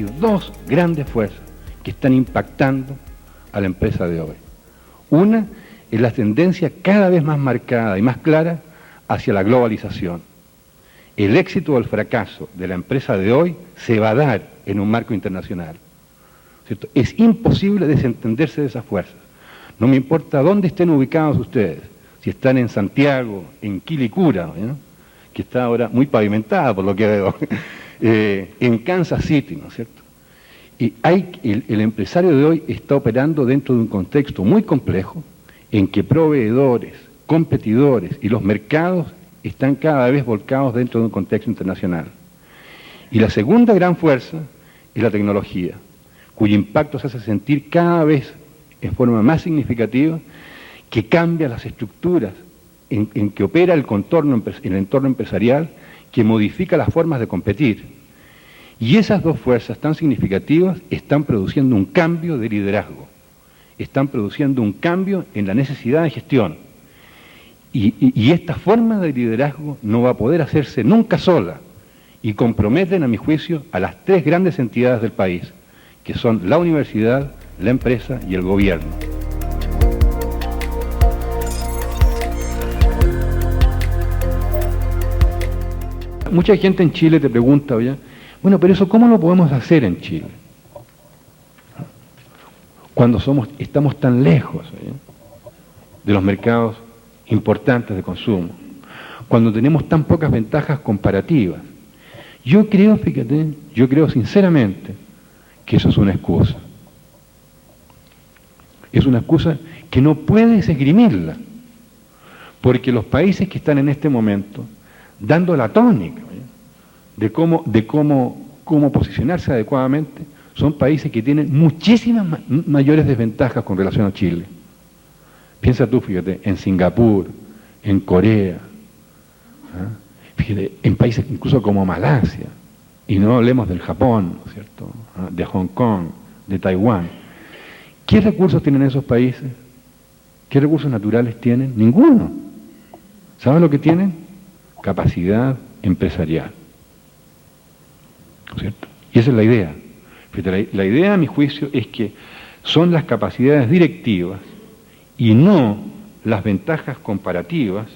dos grandes fuerzas que están impactando a la empresa de hoy. Una es la tendencia cada vez más marcada y más clara hacia la globalización. El éxito o el fracaso de la empresa de hoy se va a dar en un marco internacional, ¿cierto? Es imposible desentenderse de esas fuerzas. No me importa dónde estén ubicados ustedes, si están en Santiago, en Quilicura, ¿no?, que está ahora muy pavimentada por lo que veo, en Kansas City, ¿no es cierto? Y el empresario de hoy está operando dentro de un contexto muy complejo en que proveedores, competidores y los mercados están cada vez volcados dentro de un contexto internacional. Y la segunda gran fuerza es la tecnología, cuyo impacto se hace sentir cada vez en forma más significativa, que cambia las estructuras en que opera el entorno empresarial, que modifica las formas de competir. Y esas dos fuerzas tan significativas están produciendo un cambio de liderazgo, están produciendo un cambio en la necesidad de gestión. Y esta forma de liderazgo no va a poder hacerse nunca sola, y comprometen, a mi juicio, a las tres grandes entidades del país, que son la universidad, la empresa y el gobierno. Mucha gente en Chile te pregunta, oye, bueno, pero eso ¿cómo lo podemos hacer en Chile? Cuando estamos tan lejos, oye, de los mercados importantes de consumo, cuando tenemos tan pocas ventajas comparativas. Yo creo, fíjate, yo creo sinceramente que eso es una excusa. Es una excusa que no puedes esgrimirla, porque los países que están en este momento dando la tónica, ¿eh?, de cómo posicionarse adecuadamente, son países que tienen muchísimas mayores desventajas con relación a Chile. Piensa tú, fíjate, en Singapur, en Corea, ¿eh?, fíjate, en países incluso como Malasia, y no hablemos del Japón, ¿no es cierto?, de Hong Kong, de Taiwán. ¿Qué recursos tienen esos países? ¿Qué recursos naturales tienen? Ninguno. ¿Saben lo que tienen? Capacidad empresarial, ¿no es cierto? Y esa es la idea. La idea, a mi juicio, es que son las capacidades directivas y no las ventajas comparativas,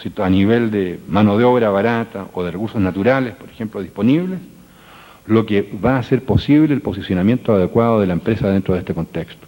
¿cierto?, a nivel de mano de obra barata o de recursos naturales, por ejemplo, disponibles, lo que va a hacer posible el posicionamiento adecuado de la empresa dentro de este contexto,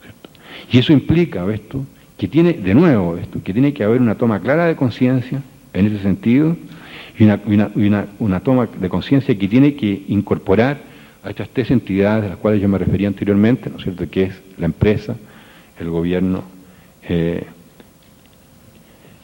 ¿cierto? Y eso implica, ¿ves tú?, que tiene, de nuevo, ¿ves tú?, que tiene que haber una toma clara de conciencia en ese sentido, y una toma de conciencia que tiene que incorporar a estas tres entidades de las cuales yo me refería anteriormente, ¿no es cierto?, que es la empresa, el gobierno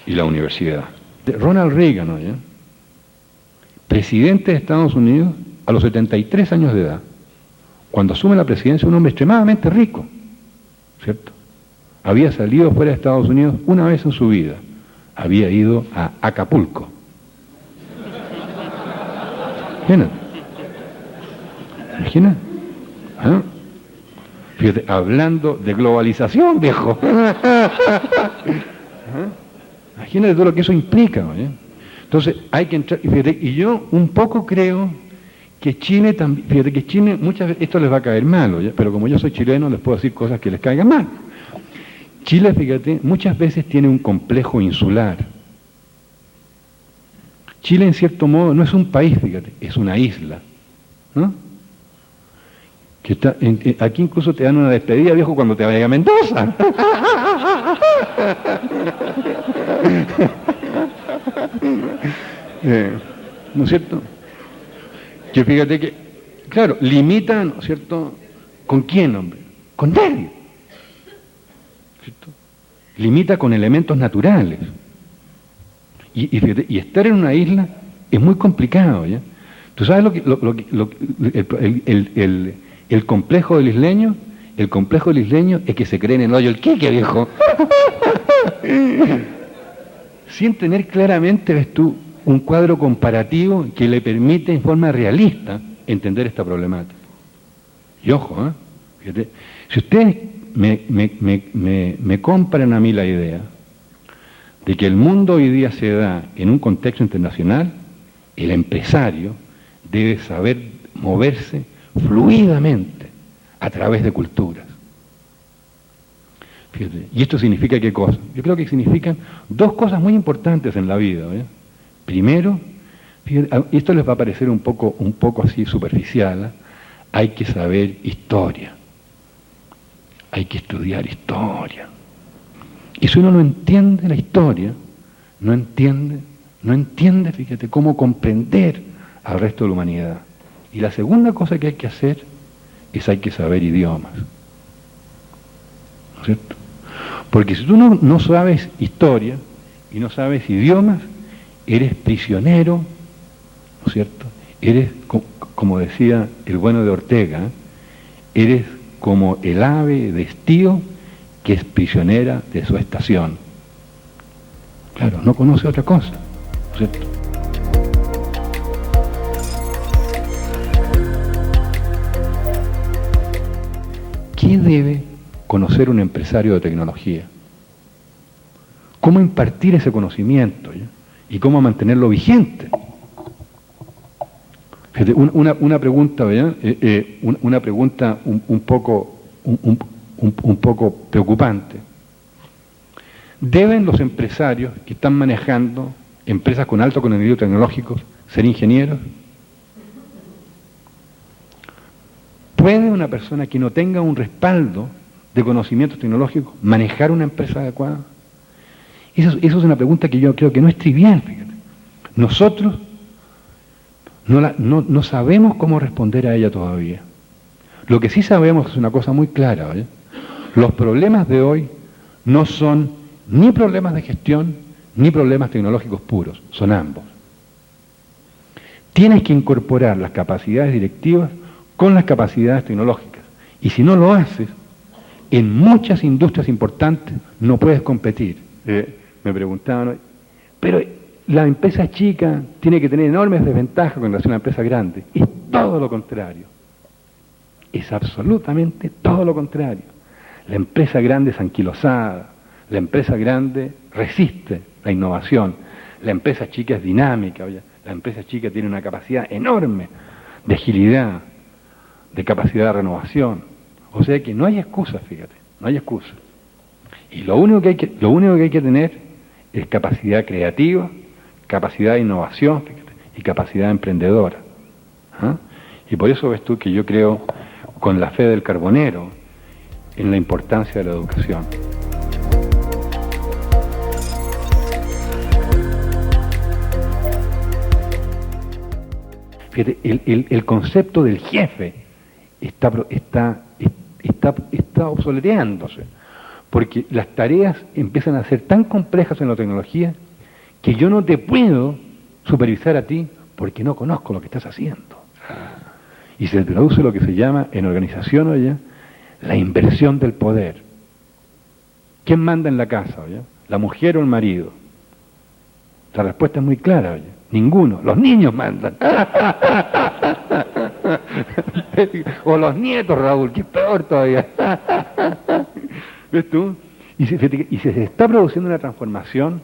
y la universidad. Ronald Reagan, ¿no?, presidente de Estados Unidos a los 73 años de edad, cuando asume la presidencia, un hombre extremadamente rico, ¿cierto? Había salido fuera de Estados Unidos una vez en su vida, había ido a Acapulco. Imagina. ¿Ah? Fíjate, hablando de globalización, viejo. ¿Ah? Imagínate todo lo que eso implica, ¿eh? Entonces hay que entrar, fíjate, y yo un poco creo que Chile también, fíjate que Chile muchas veces, esto les va a caer mal, ¿oye?, pero como yo soy chileno les puedo decir cosas que les caigan mal. Chile, fíjate, muchas veces tiene un complejo insular. Chile, en cierto modo, no es un país, fíjate, es una isla, ¿no? Que está, aquí incluso te dan una despedida, viejo, cuando te vayas a Mendoza. ¿No es cierto? Que fíjate que, claro, limitan, ¿no es cierto?, ¿con quién, hombre? Con nadie, ¿cierto? Limita con elementos naturales. Y fíjate, y estar en una isla es muy complicado, ¿ya? ¿Tú sabes el complejo del isleño? El complejo del isleño es que se cree en el hoyo el quique, viejo. Sin tener claramente, ves tú, un cuadro comparativo que le permite en forma realista entender esta problemática. Y ojo, ¿eh? Fíjate, si ustedes me compran a mí la idea de que el mundo hoy día se da en un contexto internacional, el empresario debe saber moverse fluidamente a través de culturas. Fíjate, ¿y esto significa qué cosa? Yo creo que significan dos cosas muy importantes en la vida. Primero, fíjate, esto les va a parecer un poco así superficial, hay que saber historia, hay que estudiar historia. Y si uno no entiende la historia, no entiende, fíjate, cómo comprender al resto de la humanidad. Y la segunda cosa que hay que hacer es hay que saber idiomas. ¿No es cierto? Porque si tú no sabes historia y no sabes idiomas, eres prisionero, ¿no es cierto? Eres, como decía el bueno de Ortega, eres como el ave de estío que es prisionera de su estación. Claro, no conoce otra cosa, ¿no es cierto? ¿Qué debe conocer un empresario de tecnología? ¿Cómo impartir ese conocimiento? ¿Ya? ¿Y cómo mantenerlo vigente? Fíjate, una pregunta, ¿verdad? Una pregunta un poco preocupante. ¿Deben los empresarios que están manejando empresas con alto contenido tecnológico ser ingenieros? ¿Puede una persona que no tenga un respaldo de conocimientos tecnológicos manejar una empresa adecuada? Eso es una pregunta que yo creo que no es trivial, fíjate. Nosotros no sabemos cómo responder a ella todavía. Lo que sí sabemos es una cosa muy clara, ¿vale? Los problemas de hoy no son ni problemas de gestión ni problemas tecnológicos puros, son ambos. Tienes que incorporar las capacidades directivas con las capacidades tecnológicas. Y si no lo haces, en muchas industrias importantes no puedes competir. Me preguntaban, pero la empresa chica tiene que tener enormes desventajas con relación a una empresa grande. Es todo lo contrario. Es absolutamente todo lo contrario. La empresa grande es anquilosada, la empresa grande resiste la innovación, la empresa chica es dinámica, oye, la empresa chica tiene una capacidad enorme de agilidad, de capacidad de renovación. O sea que no hay excusas, fíjate, no hay excusas. Y lo único que hay que tener es capacidad creativa, capacidad de innovación, fíjate, y capacidad emprendedora. ¿Ah? Y por eso ves tú que yo creo, con la fe del carbonero, en la importancia de la educación. Fíjate, el concepto del jefe está obsoleteándose, porque las tareas empiezan a ser tan complejas en la tecnología que yo no te puedo supervisar a ti porque no conozco lo que estás haciendo. Y se traduce lo que se llama en organización, oye, la inversión del poder. ¿Quién manda en la casa, oye? ¿La mujer o el marido? La respuesta es muy clara, oye. Ninguno. Los niños mandan. O los nietos, Raúl, que es peor todavía. ¿Ves tú? Y se está produciendo una transformación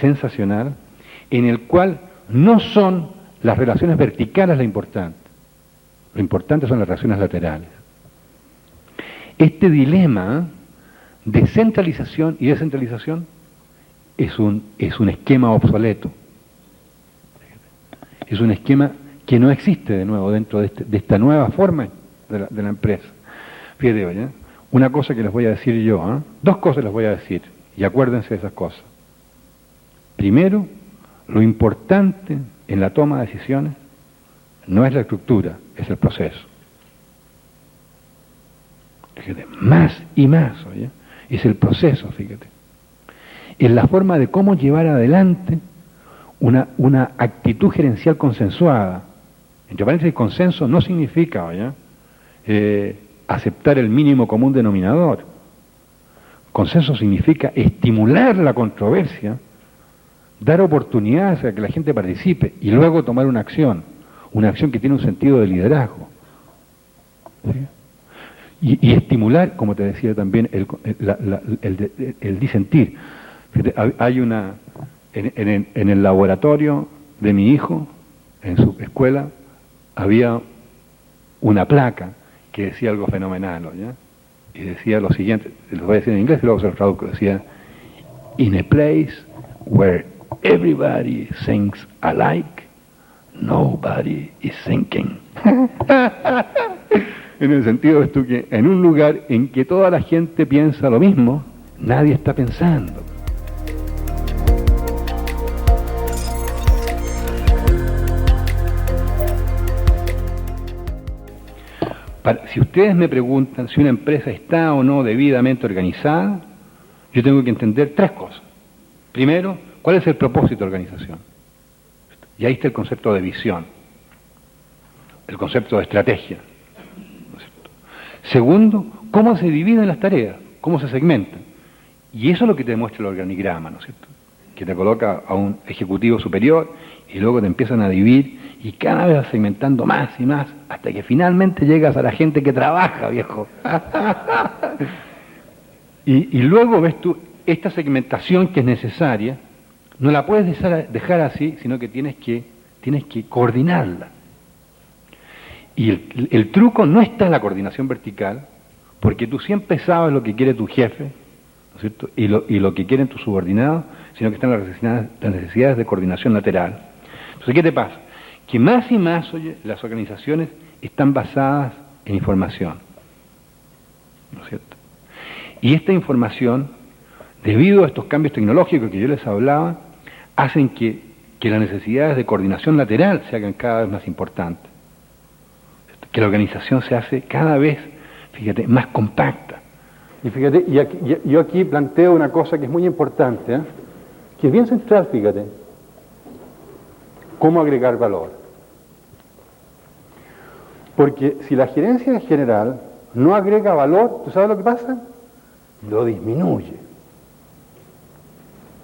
sensacional en el cual no son las relaciones verticales lo importante. Lo importante son las relaciones laterales. Este dilema de centralización y descentralización es un esquema obsoleto. Es un esquema que no existe de nuevo dentro de esta nueva forma de la empresa. Fíjate, ¿eh? Una cosa que les voy a decir yo, dos cosas les voy a decir, y acuérdense de esas cosas. Primero, lo importante en la toma de decisiones no es la estructura, es el proceso. Fíjate, más y más, oye, es el proceso, fíjate. Es la forma de cómo llevar adelante una actitud gerencial consensuada. Entre paréntesis, consenso no significa, oye, aceptar el mínimo común denominador. Consenso significa estimular la controversia, dar oportunidades a que la gente participe y luego tomar una acción que tiene un sentido de liderazgo. ¿Sí? Y estimular, como te decía también, el disentir. Hay en el laboratorio de mi hijo, en su escuela, había una placa que decía algo fenomenal, ¿ya? Y decía lo siguiente, lo voy a decir en inglés y luego se lo traduzco, decía: in a place where everybody thinks alike, nobody is thinking. En el sentido de que en un lugar en que toda la gente piensa lo mismo, nadie está pensando. Si ustedes me preguntan si una empresa está o no debidamente organizada, yo tengo que entender tres cosas. Primero, ¿cuál es el propósito de la organización? Y ahí está el concepto de visión, el concepto de estrategia, ¿no es cierto? Segundo, ¿cómo se dividen las tareas? ¿Cómo se segmentan? Y eso es lo que te demuestra el organigrama, ¿no es cierto? Que te coloca a un ejecutivo superior y luego te empiezan a dividir y cada vez vas segmentando más y más hasta que finalmente llegas a la gente que trabaja, viejo. y luego ves tú esta segmentación que es necesaria, no la puedes dejar así, sino que tienes que coordinarla. Y el truco no está en la coordinación vertical, porque tú siempre sabes lo que quiere tu jefe, ¿no es cierto? Y lo que quieren tus subordinados, sino que están las necesidades de coordinación lateral. Entonces, ¿qué te pasa? Que más y más, oye, las organizaciones están basadas en información, ¿no es cierto? Y esta información, debido a estos cambios tecnológicos que yo les hablaba, hacen que las necesidades de coordinación lateral se hagan cada vez más importantes, que la organización se hace cada vez, fíjate, más compacta. Y fíjate, yo aquí planteo una cosa que es muy importante, ¿eh? Que es bien central, fíjate. ¿Cómo agregar valor? Porque si la gerencia en general no agrega valor, ¿tú sabes lo que pasa? Lo disminuye.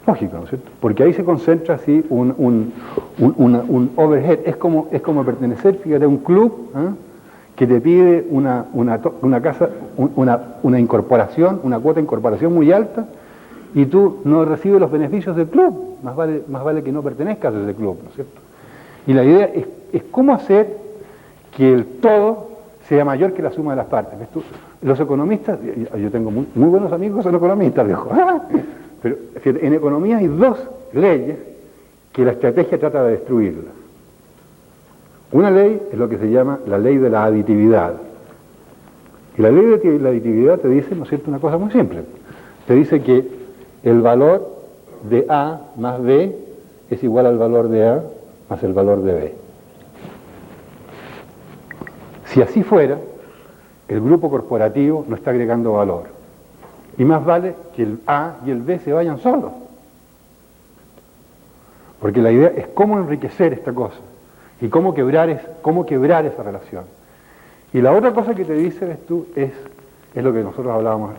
Lógico, ¿no es cierto? Porque ahí se concentra así un overhead. Es como pertenecer, fíjate, a un club, ¿eh? Que te pide una incorporación, una cuota de incorporación muy alta, y tú no recibes los beneficios del club. Más vale que no pertenezcas a ese club, ¿no es cierto? Y la idea es cómo hacer que el todo sea mayor que la suma de las partes. ¿Ves tú? Los economistas, yo tengo muy buenos amigos que son economistas, viejo. Pero fíjate, en economía hay dos leyes que la estrategia trata de destruirlas. Una ley es lo que se llama la ley de la aditividad. Y la ley de la aditividad te dice, ¿no es cierto?, una cosa muy simple. Te dice que el valor de A más B es igual al valor de A más el valor de B. Si así fuera, el grupo corporativo no está agregando valor. Y más vale que el A y el B se vayan solos. Porque la idea es cómo enriquecer esta cosa y cómo quebrar esa relación. Y la otra cosa que te dice, ves tú, es lo que nosotros hablábamos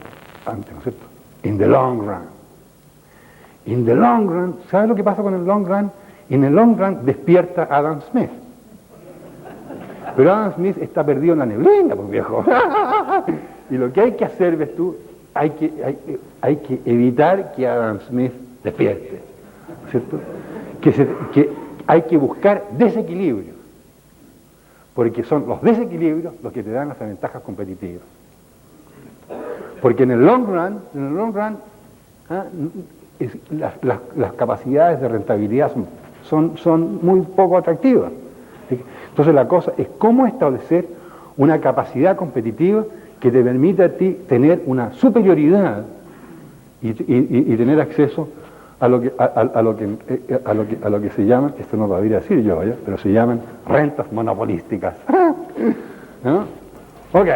antes, ¿no es cierto? In the long run. In the long run, ¿sabes lo que pasa con el long run? En el long run despierta Adam Smith. Pero Adam Smith está perdido en la neblina, pues viejo. Y lo que hay que hacer, ves tú, hay que evitar que Adam Smith despierte, ¿no es cierto? Que hay que buscar desequilibrios, porque son los desequilibrios los que te dan las ventajas competitivas. Porque en el long run, las capacidades de rentabilidad son muy poco atractivas. Entonces la cosa es cómo establecer una capacidad competitiva que te permita a ti tener una superioridad y tener acceso a lo que se llama, esto no lo debería decir yo, ¿ya? Pero se llaman rentas monopolísticas. ¿No? Ok.